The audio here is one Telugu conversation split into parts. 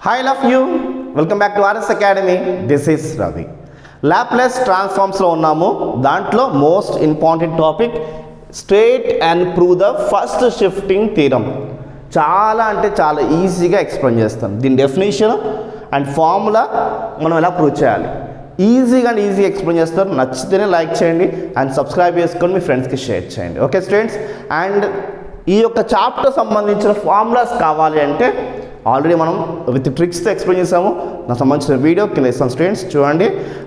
Hi, love you. Welcome back to RS Academy. This is Ravi. Laplace transforms లో ఉన్నాము. దాంట్లో most important topic straight and prove the first shifting theorem. చాలా అంటే చాలా ఈజీగా ఎక్స్ప్లెయిన్ చేస్తాను. దీని డెఫినేషన్ అండ్ ఫార్ములా మనం ఎలా ప్రూవ్ చేయాలి ఈజీగా అండ్ ఈజీ ఎక్స్ప్లెయిన్ చేస్తారు. నచ్చితేనే లైక్ చేయండి అండ్ సబ్స్క్రైబ్ చేసుకొని మీ ఫ్రెండ్స్కి షేర్ చేయండి. ఓకే స్టూడెంట్స్, అండ్ ఈ యొక్క చాప్టర్ సంబంధించిన ఫార్ములాస్ కావాలి అంటే ఆల్రెడీ మనం విత్ ట్రిక్స్తో ఎక్స్ప్లెయిన్ చేసాము. నాకు సంబంధించిన వీడియో కింద ఇస్తాను స్టూడెంట్స్, చూడండి.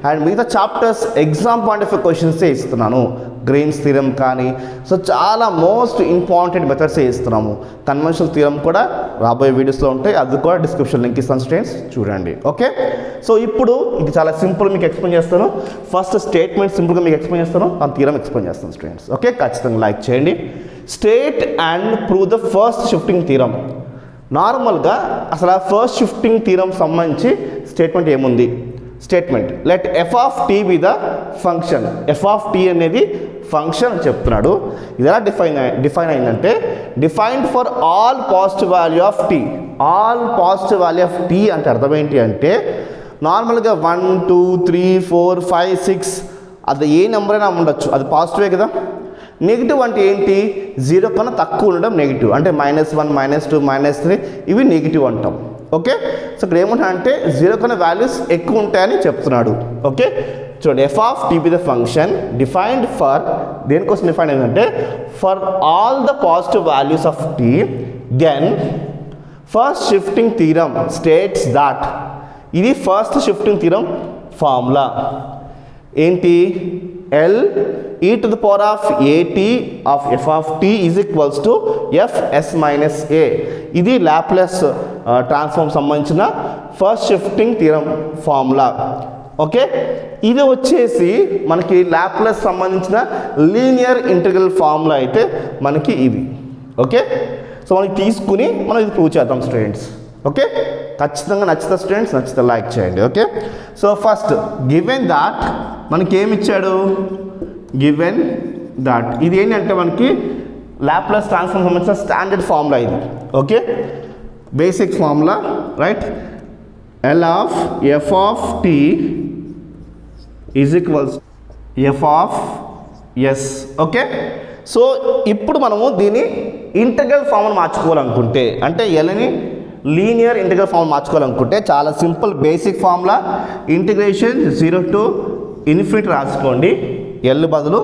అండ్ మిగతా చాప్టర్స్ ఎగ్జామ్ పాయింట్ ఆఫ్ క్వశ్చన్సే ఇస్తున్నాను. గ్రీన్స్ థీరం కానీ సో చాలా మోస్ట్ ఇంపార్టెంట్ మెథడ్సే ఇస్తున్నాము. కన్వెన్షనల్ థీరం కూడా రాబోయే వీడియోస్లో ఉంటాయి, అది కూడా డిస్క్రిప్షన్ లింక్ ఇస్తాను స్టూడెంట్స్, చూడండి. ఓకే, సో ఇప్పుడు ఇది చాలా సింపుల్ మీకు ఎక్స్ప్లెయిన్ చేస్తాను. ఫస్ట్ స్టేట్మెంట్ సింపుల్గా మీకు ఎక్స్ప్లెయిన్ చేస్తాను, ఆ థీరం ఎక్స్ప్లెయిన్ చేస్తాను స్టూడెంట్స్. ఓకే, ఖచ్చితంగా లైక్ చేయండి. State and prove the first shifting theorem. నార్మల్గా అసలు ఆ ఫస్ట్ షిఫ్టింగ్ థీరం సంబంధించి స్టేట్మెంట్ ఏముంది? Statement let f of t be the function. F of t అనేది ఫంక్షన్ అని చెప్తున్నాడు. ఇది ఎలా డిఫైన్ అయిందంటే defined for all positive value of t. All positive value of t అంటే అర్థం ఏంటి అంటే నార్మల్గా 1 2 3 4 5 6 అది ఏ నెంబర్ అయినా ఉండొచ్చు, అది పాజిటివే కదా. నెగిటివ్ అంటే ఏంటి? 0 కన్నా తక్కువ ఉండడం నెగిటివ్, అంటే -1 -2 -3 ఇవి నెగిటివ్ అంటాం. ఓకే, సో ఇక్కడ ఏమంటా అంటే 0 కన్నా వాల్యూస్ ఎక్కువ ఉంటాయని చెప్తున్నాడు. ఓకే, చూడండి, f of t be the function defined for, దేనికోసం డిఫైన్ ఏంటంటే for all the positive values of t, then first shifting theorem states that. ఇది ఫస్ట్ షిఫ్టింగ్ థీరం ఫార్ములా ఏంటి? L e to the power of at of f of t is equals to fs minus a. ఇది లాప్లేస్ ట్రాన్స్ఫార్మ్ సంబంధించిన first shifting theorem formula. Okay, ఇది వచ్చేసి మనకి లాప్లేస్ సంబంధించిన లీనియర్ ఇంటిగ్రల్ ఫార్ములా అయితే మనకి ఇది. ఓకే, సో మనకి తీసుకుని మనం ఇది ప్రూవ్ చేద్దాం స్టూడెంట్స్. ఓకే, ఖచ్చితంగా నచ్చితే స్టూడెంట్స్ నచ్చితే లైక్ చేయండి. Okay, so first given that మనకి ఏమి ఇచ్చాడు? గివెన్ దాట్ ఇది ఏంటంటే మనకి లాప్లేస్ ట్రాన్స్ఫార్మ్ సంబంధించిన స్టాండర్డ్ ఫార్ములా ఇది. Okay, basic formula, right? L of f of t is equals f of s. Okay, so ఇప్పుడు మనము దీన్ని ఇంటెగ్రల్ ఫార్ములా మార్చుకోవాలనుకుంటే, అంటే ఎల్ని లీనియర్ ఇంటిగ్రల్ ఫార్మ్ మార్చుకోవాలనుకుంటే చాలా simple basic formula. Integration 0 to infinity రాసుకోండి ఎల్ బదులు,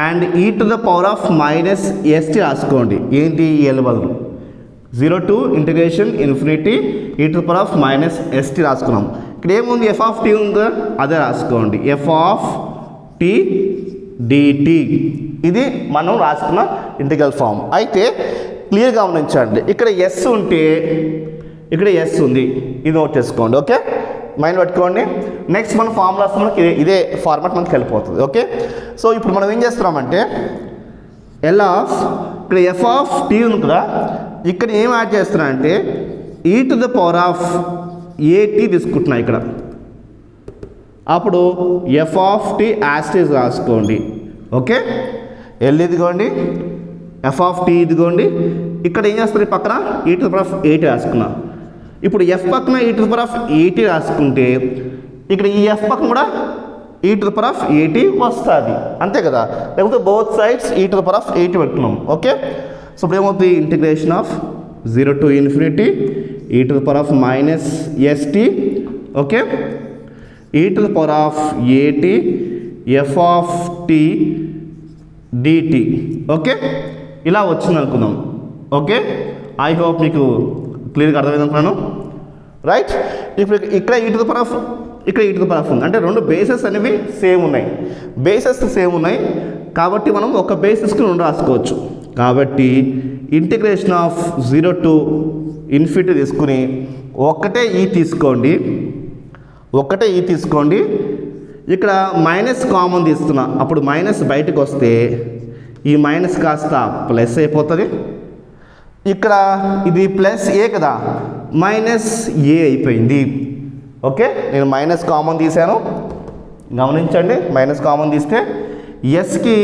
and e to the power of minus ST రాసుకోండి. ఏంటి ఎల్ బదులు? 0 to integration infinity e to the power of minus ST రాసుకున్నాం. ఇక్కడ ఏముంది? ఎఫ్ ఆఫ్ టీ ఉందా, అదే రాసుకోండి. ఎఫ్ ఆఫ్ టీ డిటి ఇది మనం రాసుకున్న ఇంటిగ్రల్ ఫార్మ్. అయితే క్లియర్ గమనించండి, ఇక్కడ ఎస్ ఉంటే ఇక్కడ ఎస్ ఉంది, ఇది నోట్ చేసుకోండి. ఓకే, మైండ్ పెట్టుకోండి. నెక్స్ట్ మన ఫార్ములాస్ మనకి ఇదే ఫార్మాట్ మనకి వెళ్ళిపోతుంది. ఓకే, సో ఇప్పుడు మనం ఏం చేస్తున్నామంటే ఎల్ ఆఫ్ ఇక్కడ ఎఫ్ ఆఫ్ టీ ఉంది కదా, ఇక్కడ ఏం యాడ్ చేస్తున్నా అంటే ఈ టు ద పవర్ ఆఫ్ ఏటీ తీసుకుంటున్నా ఇక్కడ. అప్పుడు ఎఫ్ ఆఫ్ టీ యాస్టేజ్ రాసుకోండి. ఓకే, ఎల్ ఇదిగోండి, ఎఫ్ ఆఫ్ టీ ఇదిగోండి. ఇక్కడ ఏం చేస్తారు? పక్కన ఈ టు ద పవర్ ఆఫ్ 80 రాసుకున్నా. ఇప్పుడు ఎఫ్ పక్కన ఈ టు ద పవర్ ఆఫ్ 80 రాసుకుంటే ఇక్కడ ఈ ఎఫ్ పక్కన కూడా ఈ టు ద పవర్ ఆఫ్ 80 వస్తుంది, అంతే కదా. లేకపోతే both sides e to the power of 80 పెట్టుకున్నాం. ఓకే, సో ఇప్పుడు ఏమవుతుంది? Integration of 0 to infinity e to the power of minus s t. Okay, e to the power of 80 f of t d t. Okay, ఇలా వచ్చింది అనుకుందాం. ఓకే, ఐ హోప్ మీకు క్లియర్గా అర్థమైంది అనుకున్నాను, రైట్? ఇప్పుడు ఇక్కడ ఈ టు ద పవర్ ఆఫ్ ఇక్కడ ఈ టు ద పవర్ ఆఫ్ ఉంది, అంటే రెండు బేసెస్ అనేవి సేమ్ ఉన్నాయి. బేసెస్ సేమ్ ఉన్నాయి కాబట్టి మనం ఒక బేసిస్కి 2 రాసుకోవచ్చు. కాబట్టి ఇంటిగ్రేషన్ ఆఫ్ 0 to ఇన్ఫినిటీ తీసుకుని ఒకటే ఈ తీసుకోండి, ఒకటే ఈ తీసుకోండి. ఇక్కడ మైనస్ కామన్ తీస్తున్నా, అప్పుడు మైనస్ బయటకు వస్తే ఈ మైనస్ కాస్త ప్లస్ అయిపోతుంది. ఇక్కడ ఇది ప్లస్ ఏ కదా, మైనస్ ఏ అయిపోయింది. ఓకే, నేను మైనస్ కామన్ తీసాను, గమనించండి. మైనస్ కామన్ తీస్తే ఎస్కి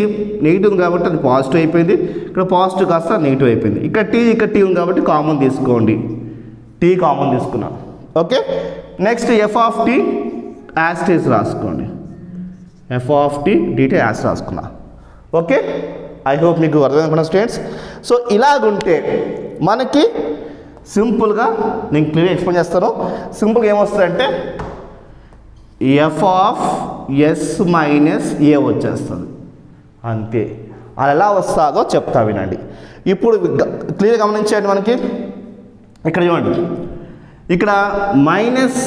నెగిటివ్ ఉంది కాబట్టి అది పాజిటివ్ అయిపోయింది, ఇక్కడ పాజిటివ్ కాస్త నెగిటివ్ అయిపోయింది. ఇక్కడ టీ ఉంది కాబట్టి కామన్ తీసుకోండి. టీ కామన్ తీసుకున్నా. Okay, next f of t as t's రాసుకోండి. F of t d t as రాసుకున్నా. ఓకే, ఐ హోప్ మీకు అర్థమనుకున్నా స్టూడెంట్స్. సో ఇలాగుంటే మనకి సింపుల్గా నేను క్లియర్గా ఎక్స్ప్లెయిన్ చేస్తాను. సింపుల్గా ఏమొస్తుందంటే ఎఫ్ ఆఫ్ ఎస్ మైనస్ ఏ వచ్చేస్తుంది అంతే. అది ఎలా వస్తుందో చెప్తా వినండి. ఇప్పుడు క్లియర్ గమనించండి. మనకి ఇక్కడ చూడండి, ఇక్కడ మైనస్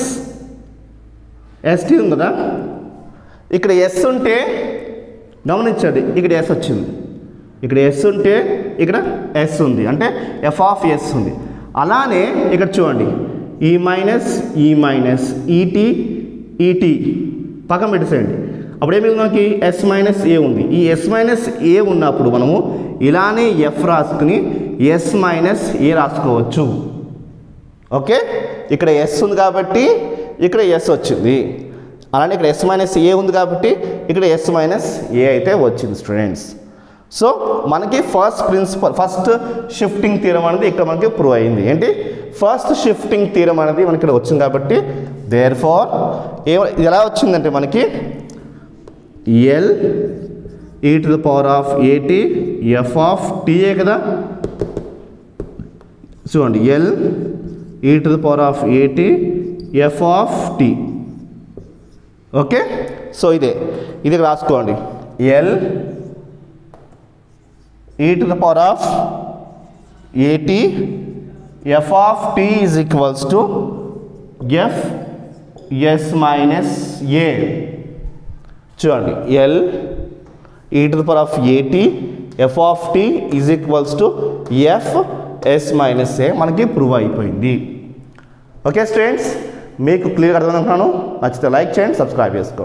ఎస్టీ ఉంది కదా, ఇక్కడ ఎస్ ఉంటే గమనించండి, ఇక్కడ ఎస్ వచ్చింది, ఇక్కడ ఎస్ ఉంటే ఇక్కడ ఎస్ ఉంది, అంటే ఎఫ్ ఆఫ్ ఎస్ ఉంది. అలానే ఇక్కడ చూడండి, ఈ మైనస్ ఈటీ ఈటీ పక్కన పెట్టేసేయండి. అప్పుడు ఏమి మనకి ఎస్ మైనస్ ఏ ఉంది. ఈ ఎస్ మైనస్ ఏ ఉన్నప్పుడు మనము ఇలానే ఎఫ్ రాసుకుని ఎస్ మైనస్ ఏ రాసుకోవచ్చు. ఓకే, ఇక్కడ ఎస్ ఉంది కాబట్టి ఇక్కడ ఎస్ వచ్చింది. అలానే ఇక్కడ ఎస్ మైనస్ ఏ ఉంది కాబట్టి ఇక్కడ ఎస్ మైనస్ ఏ అయితే వచ్చింది స్టూడెంట్స్. సో మనకి ఫస్ట్ షిఫ్టింగ్ థీరం అనేది ఇక్కడ మనకి ప్రూవ్ అయింది. ఏంటి, ఫస్ట్ షిఫ్టింగ్ థీరం అనేది మనకి ఇక్కడ వచ్చింది కాబట్టి దేర్ ఫార్ ఎలా వచ్చిందంటే మనకి L e to the power of a t f of t a కదా. చూడండి, L e to the power of a t f of t. Okay, so ఇది రాసుకోండి, L e to the power of at f of t is equals to f s minus a. చూడండి, l e to the power of at f of t is equals to f s minus a మనకి ప్రూవ్ అయిపోయింది. ఓకే స్టూడెంట్స్, మీకు క్లియర్ అర్థమవుతున్నాను. నచ్చితే లైక్ చేయండి, సబ్స్క్రైబ్ చేసుకోండి.